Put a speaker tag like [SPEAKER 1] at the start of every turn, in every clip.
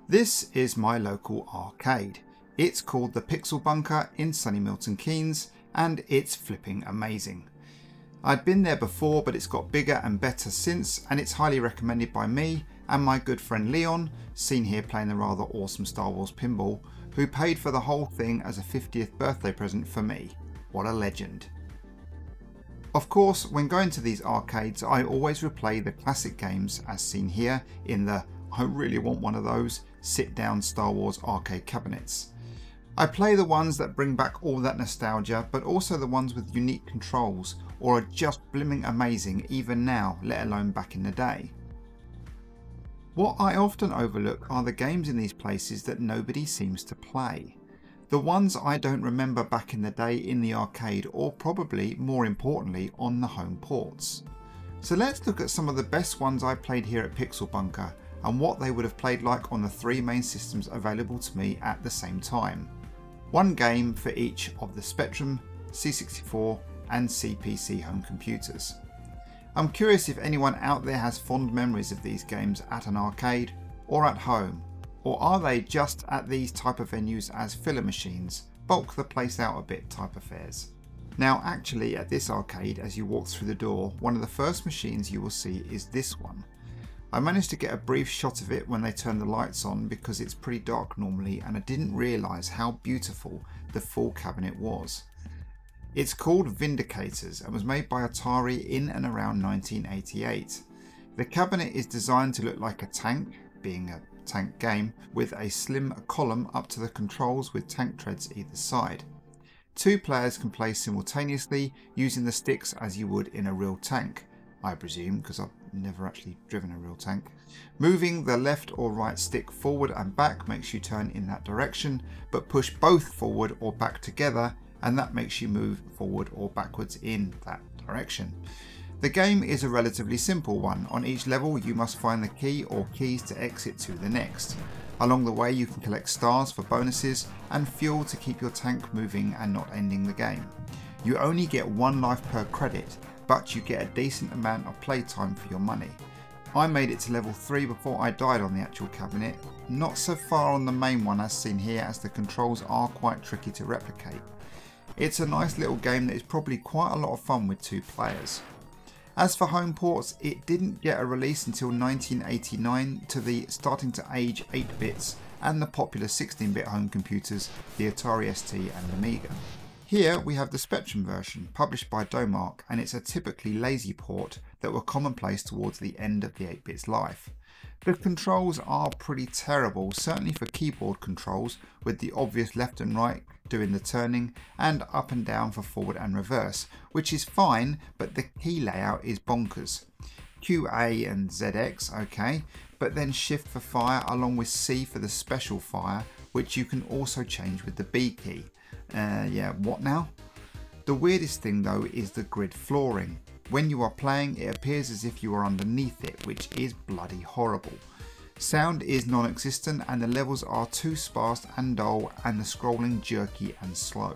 [SPEAKER 1] This is my local arcade. It's called the Pixel Bunker in sunny Milton Keynes and it's flipping amazing. I'd been there before, but it's got bigger and better since, and it's highly recommended by me and my good friend Leon, seen here playing the rather awesome Star Wars pinball, who paid for the whole thing as a 50th birthday present for me. What a legend. Of course, when going to these arcades, I always replay the classic games as seen here in the I really want one of those sit down Star Wars arcade cabinets. I play the ones that bring back all that nostalgia, but also the ones with unique controls or are just blimming amazing even now, let alone back in the day. What I often overlook are the games in these places that nobody seems to play. The ones I don't remember back in the day in the arcade, or probably more importantly on the home ports. So let's look at some of the best ones I played here at Pixel Bunker and what they would have played like on the three main systems available to me at the same time. One game for each of the Spectrum, C64 and CPC home computers. I'm curious if anyone out there has fond memories of these games at an arcade or at home, or are they just at these type of venues as filler machines, bulk the place out a bit type affairs. Now actually at this arcade, as you walk through the door, one of the first machines you will see is this one. I managed to get a brief shot of it when they turned the lights on because it's pretty dark normally, and I didn't realise how beautiful the full cabinet was. It's called Vindicators and was made by Atari in and around 1988. The cabinet is designed to look like a tank, being a tank game, with a slim column up to the controls with tank treads either side. Two players can play simultaneously using the sticks as you would in a real tank, I presume, because I've never actually driven a real tank. Moving the left or right stick forward and back makes you turn in that direction, but push both forward or back together and that makes you move forward or backwards in that direction. The game is a relatively simple one. On each level you must find the key or keys to exit to the next. Along the way you can collect stars for bonuses and fuel to keep your tank moving and not ending the game. You only get 1 life per credit, but you get a decent amount of playtime for your money. I made it to level 3 before I died on the actual cabinet, not so far on the main one as seen here, as the controls are quite tricky to replicate. It's a nice little game that is probably quite a lot of fun with 2 players. As for home ports, it didn't get a release until 1989 to the starting to age 8 bits and the popular 16-bit home computers, the Atari ST and Amiga. Here we have the Spectrum version, published by Domark, and it's a typically lazy port that were commonplace towards the end of the 8-bit's life. The controls are pretty terrible, certainly for keyboard controls, with the obvious left and right doing the turning and up and down for forward and reverse, which is fine, but the key layout is bonkers. QA and ZX, okay, but then shift for fire along with C for the special fire, which you can also change with the B key. Yeah, what now? The weirdest thing though is the grid flooring. When you are playing, it appears as if you are underneath it, which is bloody horrible. Sound is non-existent and the levels are too sparse and dull and the scrolling jerky and slow.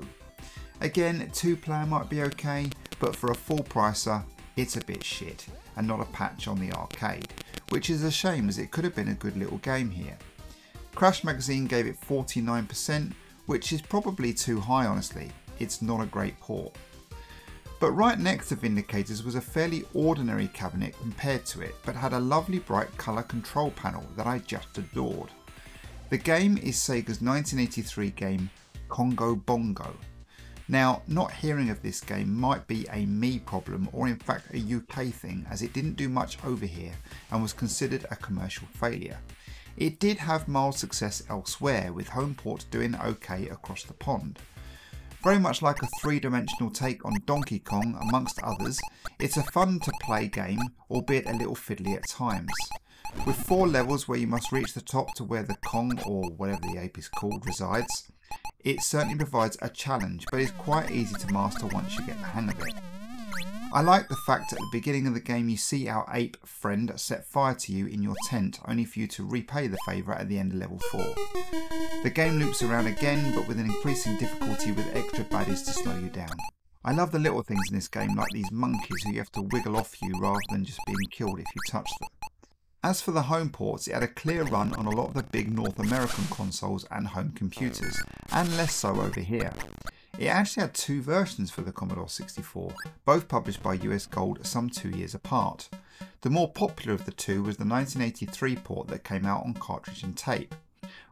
[SPEAKER 1] Again, 2-player might be okay, but for a full pricer, it's a bit shit and not a patch on the arcade, which is a shame as it could have been a good little game here. Crash Magazine gave it 49%, which is probably too high honestly. It's not a great port. But right next to Vindicators was a fairly ordinary cabinet compared to it, but had a lovely bright colour control panel that I just adored. The game is Sega's 1983 game Congo Bongo. Now, not hearing of this game might be a me problem or in fact a UK thing, as it didn't do much over here and was considered a commercial failure. It did have mild success elsewhere, with home ports doing okay across the pond. Very much like a 3-dimensional take on Donkey Kong amongst others, it's a fun to play game, albeit a little fiddly at times. With 4 levels where you must reach the top to where the Kong, or whatever the ape is called, resides, it certainly provides a challenge, but is quite easy to master once you get the hang of it. I like the fact at the beginning of the game you see our ape friend set fire to you in your tent, only for you to repay the favour at the end of level 4. The game loops around again, but with an increasing difficulty with extra baddies to slow you down. I love the little things in this game, like these monkeys who you have to wiggle off you rather than just being killed if you touch them. As for the home ports, it had a clear run on a lot of the big North American consoles and home computers, and less so over here. It actually had two versions for the Commodore 64, both published by US Gold some 2 years apart. The more popular of the two was the 1983 port that came out on cartridge and tape.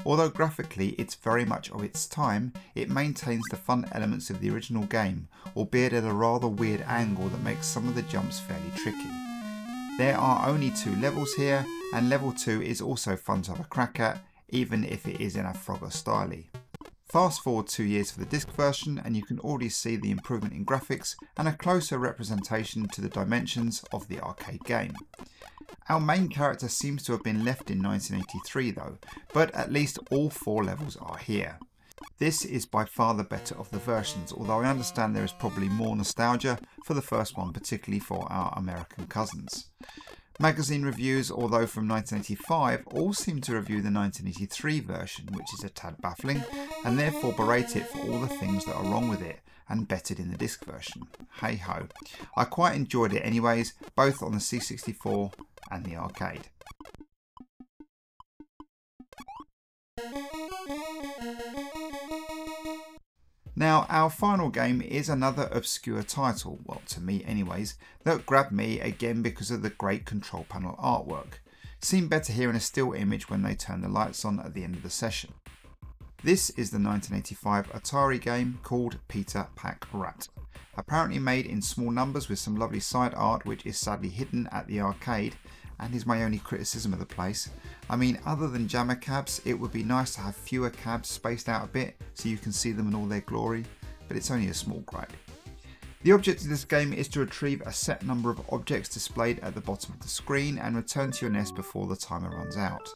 [SPEAKER 1] Although graphically it's very much of its time, it maintains the fun elements of the original game, albeit at a rather weird angle that makes some of the jumps fairly tricky. There are only 2 levels here, and level 2 is also fun to have a crack at, even if it is in a Frogger style. Fast forward 2 years for the disc version and you can already see the improvement in graphics and a closer representation to the dimensions of the arcade game. Our main character seems to have been left in 1983 though, but at least all 4 levels are here. This is by far the better of the versions, although I understand there is probably more nostalgia for the first one, particularly for our American cousins. Magazine reviews, although from 1985, all seem to review the 1983 version, which is a tad baffling, and therefore berate it for all the things that are wrong with it, and bet it in the disc version. Hey ho. I quite enjoyed it anyways, both on the C64 and the arcade. Now, our final game is another obscure title, well to me anyways, that grabbed me again because of the great control panel artwork. Seemed better here in a still image when they turned the lights on at the end of the session. This is the 1985 Atari game called Peter Pack Rat. Apparently made in small numbers with some lovely side art which is sadly hidden at the arcade, and is my only criticism of the place. I mean, other than jammer cabs, it would be nice to have fewer cabs spaced out a bit so you can see them in all their glory, but it's only a small gripe. The object of this game is to retrieve a set number of objects displayed at the bottom of the screen and return to your nest before the timer runs out.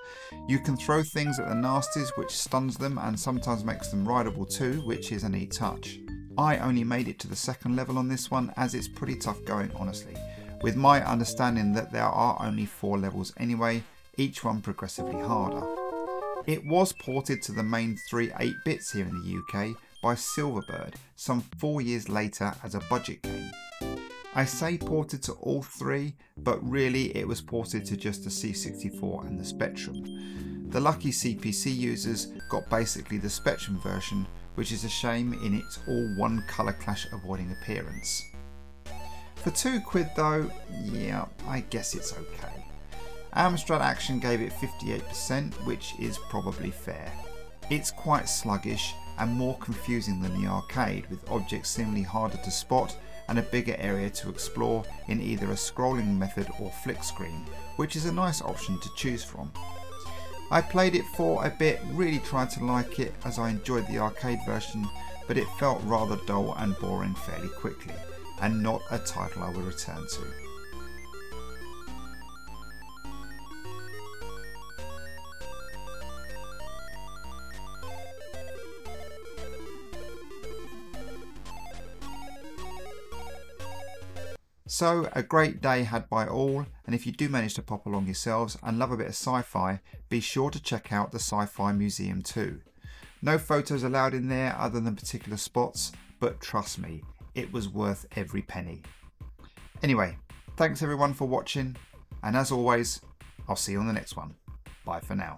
[SPEAKER 1] You can throw things at the nasties which stuns them and sometimes makes them rideable too, which is a neat touch. I only made it to the second level on this one as it's pretty tough going honestly, with my understanding that there are only 4 levels anyway, each one progressively harder. It was ported to the main 3 8-bits here in the UK by Silverbird some 4 years later as a budget game. I say ported to all 3, but really it was ported to just the C64 and the Spectrum. The lucky CPC users got basically the Spectrum version, which is a shame in its all one colour clash avoiding appearance. For £2 though, yeah, I guess it's okay. Amstrad Action gave it 58%, which is probably fair. It's quite sluggish and more confusing than the arcade, with objects seemingly harder to spot and a bigger area to explore in either a scrolling method or flick screen, which is a nice option to choose from. I played it for a bit, really tried to like it as I enjoyed the arcade version, but it felt rather dull and boring fairly quickly, and not a title I would return to. So, a great day had by all, and if you do manage to pop along yourselves and love a bit of sci-fi, be sure to check out the Sci-Fi Museum too. No photos allowed in there other than particular spots, but trust me, it was worth every penny. Anyway, thanks everyone for watching, and as always, I'll see you on the next one. Bye for now.